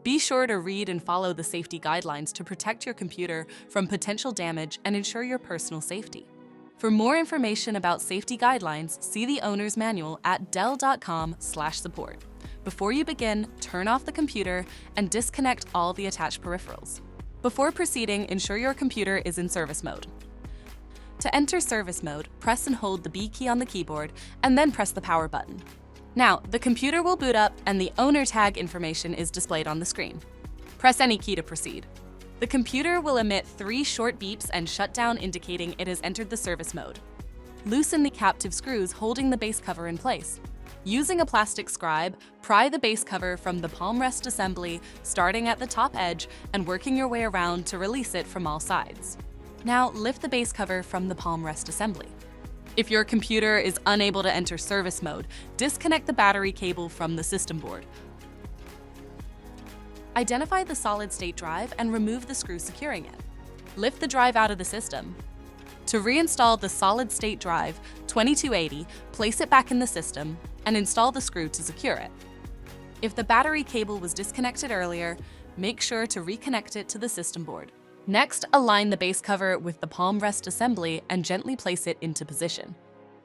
Be sure to read and follow the safety guidelines to protect your computer from potential damage and ensure your personal safety. For more information about safety guidelines, see the owner's manual at dell.com/support. Before you begin, turn off the computer and disconnect all the attached peripherals. Before proceeding, ensure your computer is in service mode. To enter service mode, press and hold the B key on the keyboard and then press the power button. Now, the computer will boot up and the owner tag information is displayed on the screen. Press any key to proceed. The computer will emit 3 short beeps and shut down, indicating it has entered the service mode. Loosen the captive screws holding the base cover in place. Using a plastic scribe, pry the base cover from the palm rest assembly, starting at the top edge and working your way around to release it from all sides. Now, lift the base cover from the palm rest assembly. If your computer is unable to enter service mode, disconnect the battery cable from the system board. Identify the solid-state drive and remove the screw securing it. Lift the drive out of the system. To reinstall the solid-state drive 2280, place it back in the system and install the screw to secure it. If the battery cable was disconnected earlier, make sure to reconnect it to the system board. Next, align the base cover with the palm rest assembly and gently place it into position.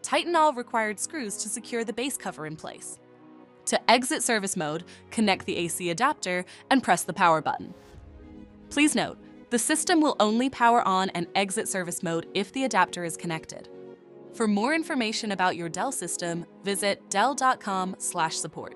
Tighten all required screws to secure the base cover in place. To exit service mode, connect the AC adapter and press the power button. Please note, the system will only power on and exit service mode if the adapter is connected. For more information about your Dell system, visit dell.com/support.